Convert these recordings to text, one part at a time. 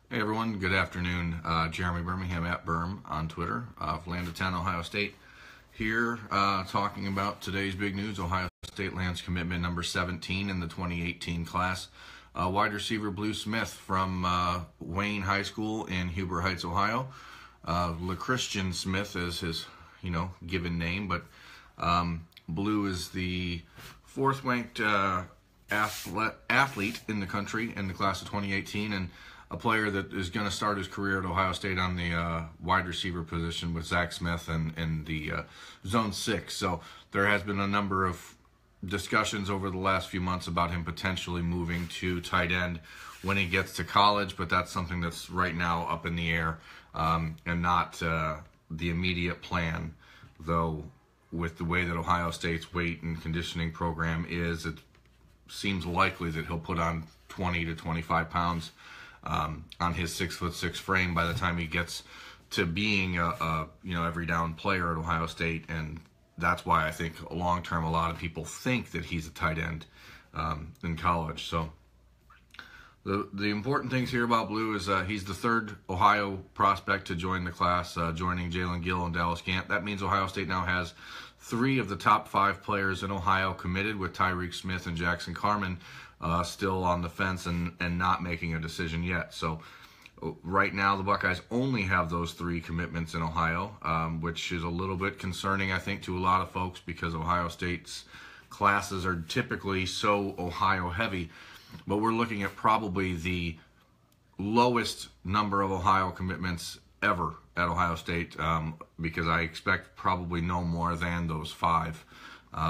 Hey everyone, good afternoon. Jeremy Birmingham at Berm on Twitter, Landetown, Ohio State. Here talking about today's big news. Ohio State lands commitment number 17 in the 2018 class. Wide receiver Blue Smith from Wayne High School in Huber Heights, Ohio. LaChristian Smith is his, given name, but Blue is the fourth ranked athlete in the country in the class of 2018, and a player that is going to start his career at Ohio State on the wide receiver position with Zach Smith in the Zone 6. So there has been a number of discussions over the last few months about him potentially moving to tight end when he gets to college, but that's something that's right now up in the air and not the immediate plan, though with the way that Ohio State's weight and conditioning program is, it seems likely that he'll put on 20 to 25 pounds on his 6'6" frame by the time he gets to being a every down player at Ohio State, and that's why I think long term a lot of people think that he's a tight end in college. So the important things here about Blue is he's the third Ohio prospect to join the class, joining Jalen Gill and Dallas Gant. That means Ohio State now has 3 of the top 5 players in Ohio committed, with Tyreek Smith and Jackson Carman still on the fence and not making a decision yet. So right now the Buckeyes only have those 3 commitments in Ohio, which is a little bit concerning, I think, to a lot of folks, because Ohio State's classes are typically so Ohio heavy. But we're looking at probably the lowest number of Ohio commitments ever at Ohio State, because I expect probably no more than those 5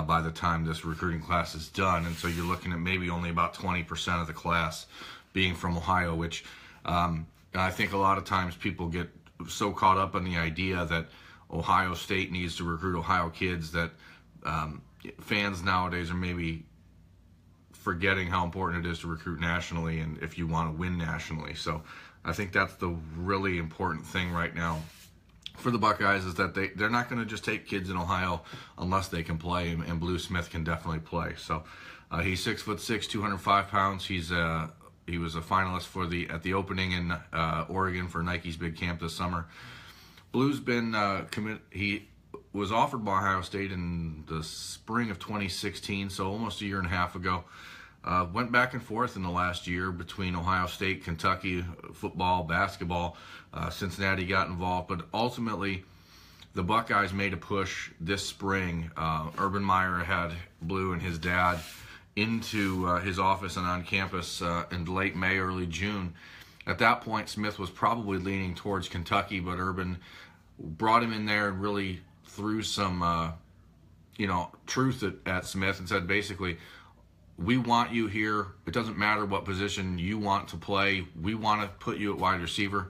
by the time this recruiting class is done. And so you're looking at maybe only about 20% of the class being from Ohio, which I think a lot of times people get so caught up in the idea that Ohio State needs to recruit Ohio kids that fans nowadays are maybe forgetting how important it is to recruit nationally, and if you want to win nationally. So I think that's the really important thing right now for the Buckeyes, is that they're not going to just take kids in Ohio unless they can play, and Blue Smith can definitely play. So he's 6'6", 205 pounds. He was a finalist at the opening in Oregon for Nike's big camp this summer. Blue's been committed. He was offered by Ohio State in the spring of 2016, so almost a year and a half ago. Went back and forth in the last year between Ohio State, Kentucky, football, basketball. Cincinnati got involved, but ultimately the Buckeyes made a push this spring. Urban Meyer had Blue and his dad into his office and on campus in late May, early June. At that point, Smith was probably leaning towards Kentucky, but Urban brought him in there and really threw some truth at Smith and said, basically, we want you here. It doesn't matter what position you want to play. We want to put you at wide receiver.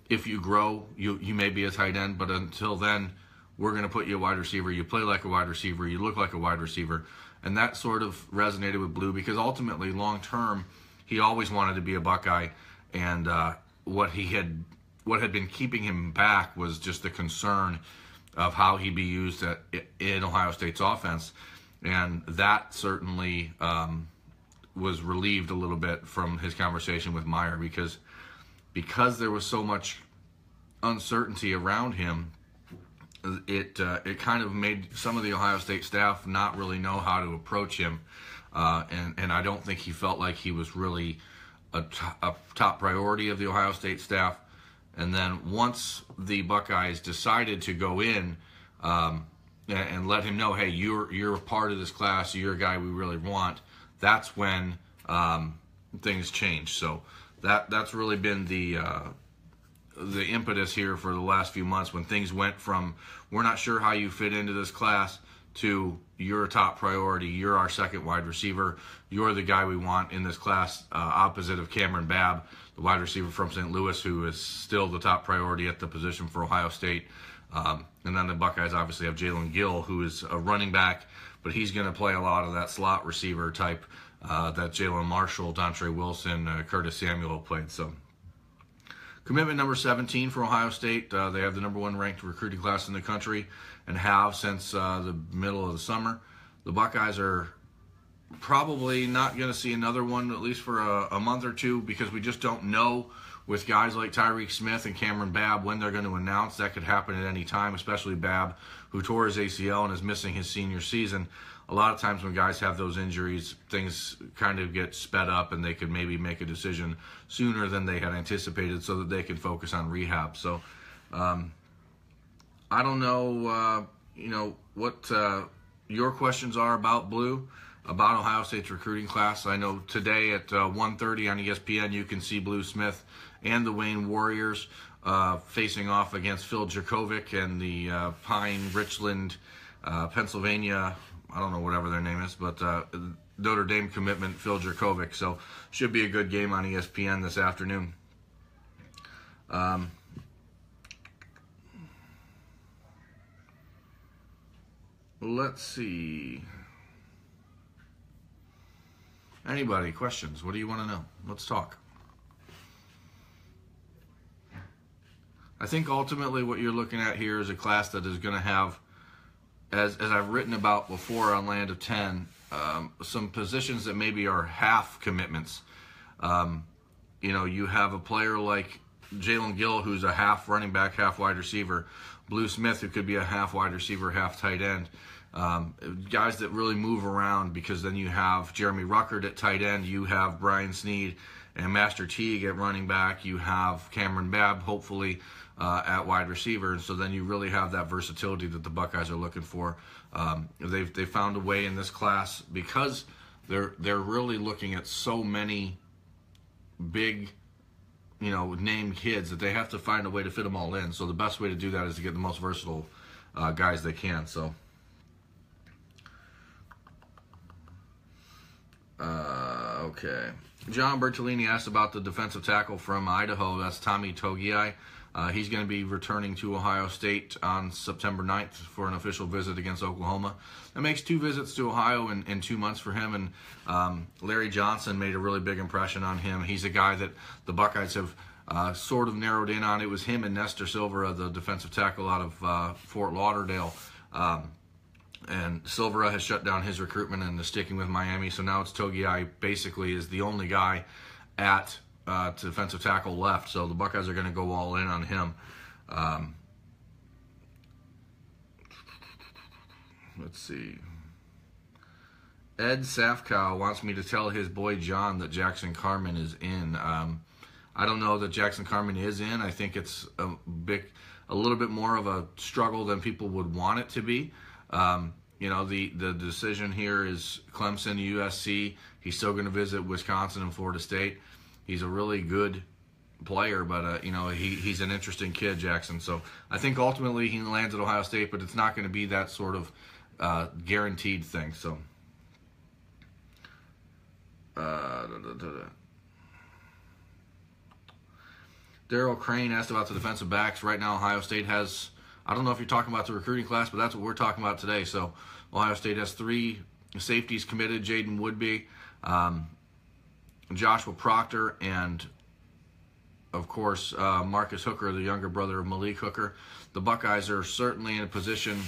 If you grow, you may be a tight end, but until then, we're going to put you at wide receiver. You play like a wide receiver. You look like a wide receiver. And that sort of resonated with Blue, because ultimately, long term, he always wanted to be a Buckeye, and what had been keeping him back was just the concern of how he'd be used in Ohio State's offense. And that certainly was relieved a little bit from his conversation with Meyer, because there was so much uncertainty around him. It kind of made some of the Ohio State staff not really know how to approach him, and I don't think he felt like he was really a top priority of the Ohio State staff. And then once the Buckeyes decided to go in and let him know, hey, you're a part of this class, you're a guy we really want, that's when things changed. So that's really been the impetus here for the last few months, when things went from we're not sure how you fit into this class to you're a top priority, you're our second wide receiver, you're the guy we want in this class, opposite of Cameron Babb, the wide receiver from St. Louis, who is still the top priority at the position for Ohio State. And then the Buckeyes obviously have Jalen Gill, who is a running back, but he's going to play a lot of that slot receiver type that Jalen Marshall, Dontre Wilson, Curtis Samuel played. So commitment number 17 for Ohio State. They have the number 1 ranked recruiting class in the country, and have since the middle of the summer. The Buckeyes are probably not going to see another one, at least for a month or two, because we just don't know with guys like Tyreek Smith and Cameron Babb when they're going to announce. That could happen at any time, especially Babb, who tore his ACL and is missing his senior season. A lot of times when guys have those injuries, things kind of get sped up, and they could maybe make a decision sooner than they had anticipated so that they can focus on rehab. So I don't know, what your questions are about Blue, about Ohio State's recruiting class. I know today at 1:30 on ESPN, you can see Blue Smith and the Wayne Warriors facing off against Phil Jakovic and the Pine Richland, Pennsylvania, I don't know whatever their name is, but Notre Dame commitment Phil Jakovic. So should be a good game on ESPN this afternoon. Let's see. Anybody, questions? What do you want to know? Let's talk. I think ultimately what you're looking at here is a class that is going to have, as I've written about before on Land of 10, some positions that maybe are half commitments. You have a player like Jalen Gill, who's a half running back, half wide receiver. Blue Smith, who could be a half wide receiver, half tight end. Guys that really move around, because then you have Jeremy Ruckert at tight end, you have Brian Sneed and Master Teague at running back, you have Cameron Babb, hopefully, at wide receiver. And so then you really have that versatility that the Buckeyes are looking for. They found a way in this class, because they're really looking at so many big, named kids, that they have to find a way to fit them all in. So the best way to do that is to get the most versatile guys they can. So okay. John Bertolini asked about the defensive tackle from Idaho. That's Tommy Togiai. He's going to be returning to Ohio State on September 9th for an official visit against Oklahoma. That makes 2 visits to Ohio in 2 months for him, and Larry Johnson made a really big impression on him. He's a guy that the Buckeyes have sort of narrowed in on. It was him and Nestor Silvera, the defensive tackle out of Fort Lauderdale. And Silvera has shut down his recruitment and is sticking with Miami, so now it's Togiai basically is the only guy at defensive tackle left, so the Buckeyes are going to go all in on him. Let's see. Ed Safkow wants me to tell his boy John that Jackson Carman is in. I don't know that Jackson Carman is in. I think it's a little bit more of a struggle than people would want it to be. The decision here is Clemson, USC. He's still going to visit Wisconsin and Florida State. He's a really good player, but he's an interesting kid, Jackson. So I think ultimately he lands at Ohio State, but it's not going to be that sort of guaranteed thing. So Daryl Crane asked about the defensive backs. Right now, Ohio State has, I don't know if you're talking about the recruiting class, but that's what we're talking about today. So Ohio State has 3 safeties committed: Jaden Woodby, Joshua Proctor, and of course Marcus Hooker, the younger brother of Malik Hooker. The Buckeyes are certainly in a position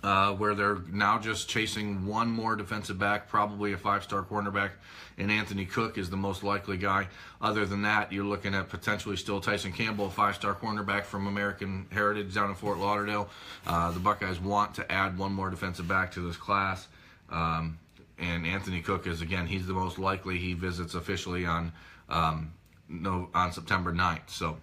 where they're now just chasing one more defensive back, probably a 5-star cornerback, and Anthony Cook is the most likely guy. Other than that, you're looking at potentially still Tyson Campbell, a 5-star cornerback from American Heritage down in Fort Lauderdale. The Buckeyes want to add one more defensive back to this class. And Anthony Cook is, again, he's the most likely. He visits officially on September 9th. So,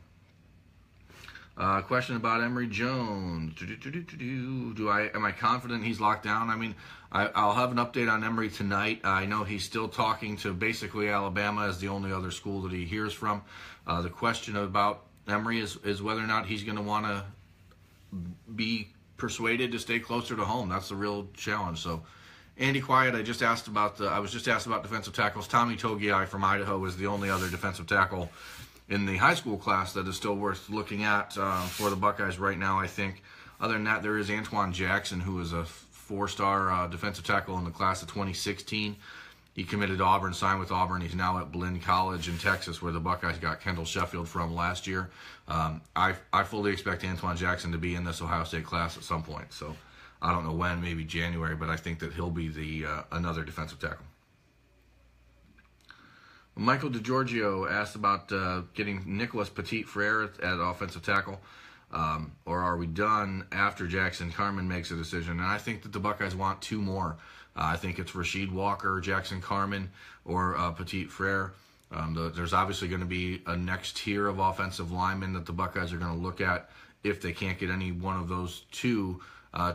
question about Emory Jones. Am I confident he's locked down? I mean, I'll have an update on Emory tonight. I know he's still talking to basically Alabama as the only other school that he hears from. The question about Emory is whether or not he's going to want to be persuaded to stay closer to home. That's the real challenge. So, Andy Quiet, I was just asked about defensive tackles. Tommy Togiai from Idaho is the only other defensive tackle in the high school class that is still worth looking at for the Buckeyes right now, I think. Other than that, there is Antoine Jackson, who is a 4-star defensive tackle in the class of 2016. He committed to Auburn, signed with Auburn. He's now at Blinn College in Texas, where the Buckeyes got Kendall Sheffield from last year. I fully expect Antoine Jackson to be in this Ohio State class at some point. So I don't know when, maybe January, but I think that he'll be the another defensive tackle. Michael DeGiorgio asked about getting Nicholas Petit-Frere at offensive tackle, or are we done after Jackson Carman makes a decision? And I think that the Buckeyes want two more. I think it's Rasheed Walker, Jackson Carman, or Petit-Frere. There's obviously going to be a next tier of offensive linemen that the Buckeyes are going to look at if they can't get any one of those two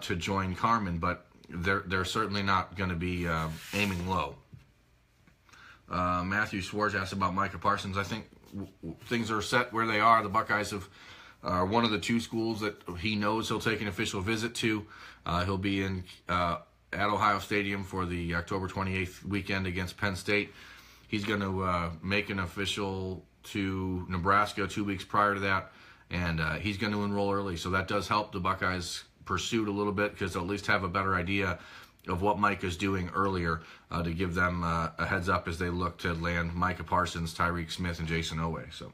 to join Carman, but they're certainly not going to be aiming low. Matthew Schwartz asked about Micah Parsons. I think things are set where they are. The Buckeyes are one of the two schools that he knows he'll take an official visit to. He'll be at Ohio Stadium for the October 28th weekend against Penn State. He's going to make an official to Nebraska 2 weeks prior to that, and he's going to enroll early. So that does help the Buckeyes' pursuit a little bit because they'll at least have a better idea of what Mike is doing earlier to give them a heads up as they look to land Micah Parsons, Tyreek Smith, and Jason Owe. So,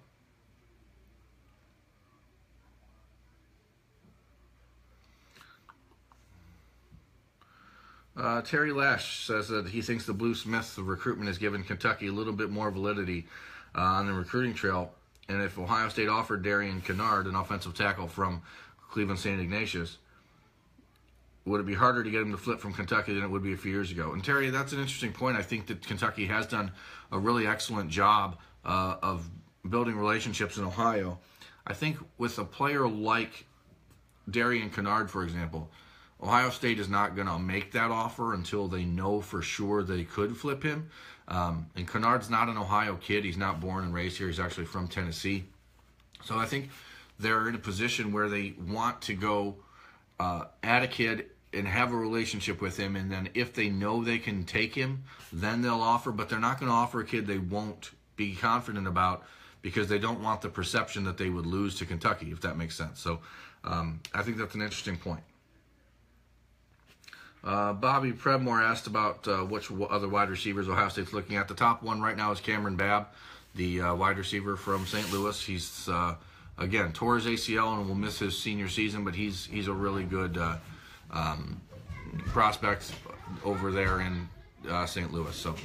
Terry Lash says that he thinks the Blue Smith recruitment has given Kentucky a little bit more validity on the recruiting trail. And if Ohio State offered Darian Kennard, an offensive tackle from Cleveland St. Ignatius, would it be harder to get him to flip from Kentucky than it would be a few years ago? And Terry, that's an interesting point. I think that Kentucky has done a really excellent job of building relationships in Ohio. I think with a player like Darian Kennard, for example, Ohio State is not going to make that offer until they know for sure they could flip him. And Kennard's not an Ohio kid. He's not born and raised here. He's actually from Tennessee. So I think they're in a position where they want to go add a kid and have a relationship with him, and then if they know they can take him, then they'll offer, but they're not going to offer a kid they won't be confident about because they don't want the perception that they would lose to Kentucky, if that makes sense. So I think that's an interesting point. Bobby Predmore asked about which other wide receivers Ohio State's looking at. The top one right now is Cameron Babb, the wide receiver from St. Louis. He's, again, tore his ACL and will miss his senior season, but he's a really good prospect over there in St. Louis. So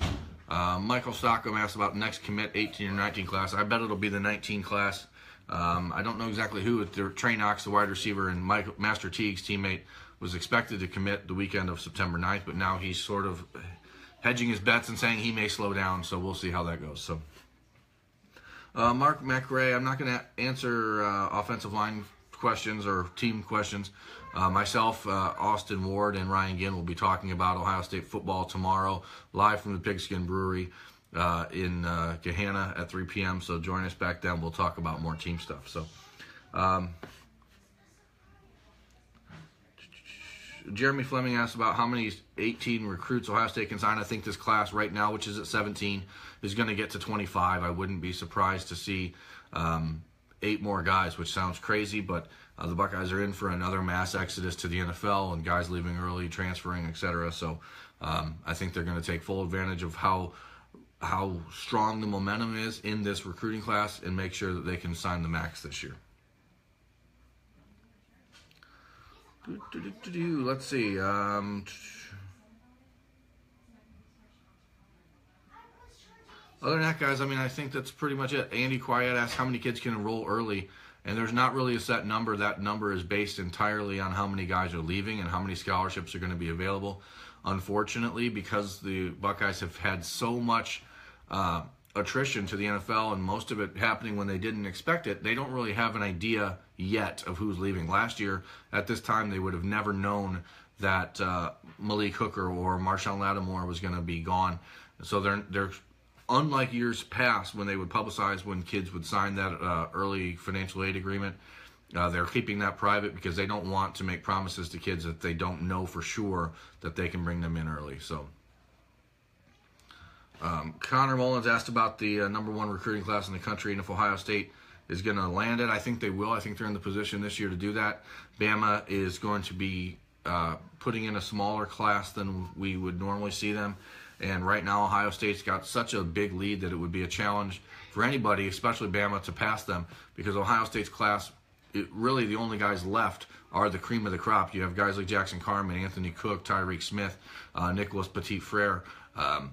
Michael Stockham asked about next commit 18 or 19 class. I bet it'll be the 19 class. I don't know exactly who. Trey Knox, the wide receiver, and Master Teague's teammate, was expected to commit the weekend of September 9th, but now he's sort of hedging his bets and saying he may slow down, so we'll see how that goes. So Mark McRae, I'm not going to answer offensive line questions or team questions. Myself, Austin Ward, and Ryan Ginn will be talking about Ohio State football tomorrow, live from the Pigskin Brewery in Gahanna at 3 p.m. So join us back then. We'll talk about more team stuff. So Jeremy Fleming asked about how many 18 recruits Ohio State can sign. I think this class right now, which is at 17, is going to get to 25. I wouldn't be surprised to see 8 more guys, which sounds crazy, but the Buckeyes are in for another mass exodus to the NFL and guys leaving early, transferring, etc. So I think they're going to take full advantage of how strong the momentum is in this recruiting class and make sure that they can sign the max this year. Let's see. Other than that, guys, I mean, I think that's pretty much it. Andy Quiet asked how many kids can enroll early, and there's not really a set number. That number is based entirely on how many guys are leaving and how many scholarships are going to be available. Unfortunately, because the Buckeyes have had so much attrition to the NFL and most of it happening when they didn't expect it, they don't really have an idea yet of who's leaving. Last year, at this time, they would have never known that Malik Hooker or Marshawn Lattimore was going to be gone. So they're unlike years past when they would publicize when kids would sign that early financial aid agreement. They're keeping that private because they don't want to make promises to kids that they don't know for sure that they can bring them in early. So Connor Mullins asked about the number 1 recruiting class in the country and if Ohio State is going to land it. I think they will. I think they're in the position this year to do that. Bama is going to be putting in a smaller class than we would normally see them. And right now, Ohio State's got such a big lead that it would be a challenge for anybody, especially Bama, to pass them because Ohio State's class really the only guys left are the cream of the crop. You have guys like Jackson Carman, Anthony Cook, Tyreek Smith, Nicholas Petit-Frere, Tommy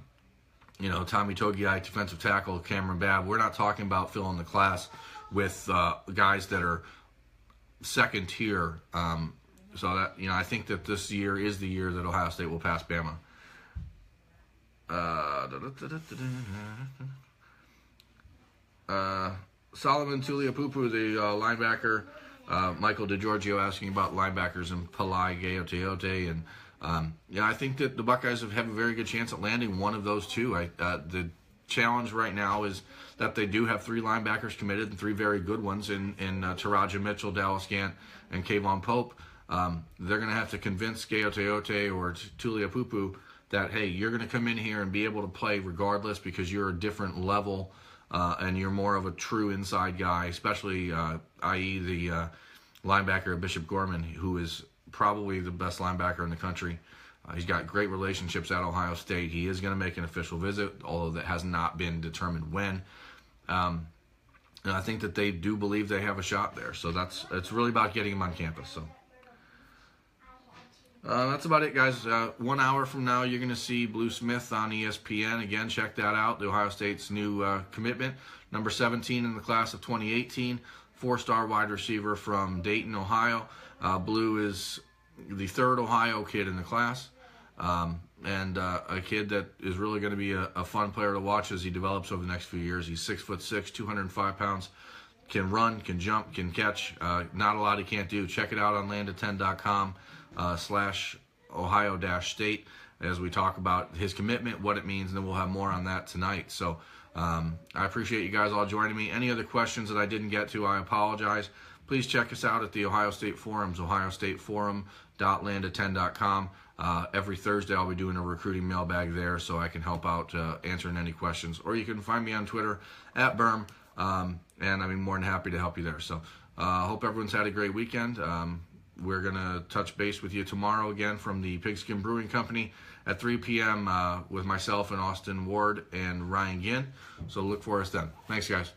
Togiai, defensive tackle, Cameron Babb. We're not talking about filling the class with guys that are second tier. So that, I think that this year is the year that Ohio State will pass Bama. Solomon Tuliapupu, the linebacker. Michael DeGiorgio asking about linebackers and Palai Gaoteote. And I think that the Buckeyes have a very good chance at landing one of those two. The challenge right now is that they do have 3 linebackers committed and 3 very good ones in Taraja Mitchell, Dallas Gant, and Kayvon Pope. They're going to have to convince Gaoteote or Tuliapupu that, hey, you're going to come in here and be able to play regardless because you're a different level and you're more of a true inside guy, especially i.e. the linebacker of Bishop Gorman, who is probably the best linebacker in the country. He's got great relationships at Ohio State. He is going to make an official visit, although that has not been determined when. And I think that they do believe they have a shot there. So it's really about getting him on campus. So that's about it, guys. 1 hour from now, you're going to see Blue Smith on ESPN. Again, check that out. The Ohio State's new commitment, number 17 in the class of 2018, 4-star wide receiver from Dayton, Ohio. Blue is the 3rd Ohio kid in the class. And a kid that is really going to be a fun player to watch as he develops over the next few years. He's 6'6", 205 pounds, can run, can jump, can catch. Not a lot he can't do. Check it out on land10.com /Ohio-State as we talk about his commitment, what it means, and then we'll have more on that tonight. So I appreciate you guys all joining me. Any other questions that I didn't get to, I apologize. Please check us out at the Ohio State Forums, ohiostateforum.land10.com. Every Thursday I'll be doing a recruiting mailbag there so I can help out answering any questions. Or you can find me on Twitter at Berm, and I'd be more than happy to help you there. So hope everyone's had a great weekend. We're going to touch base with you tomorrow again from the Pigskin Brewing Company at 3 p.m. With myself and Austin Ward and Ryan Ginn. So look for us then. Thanks, guys.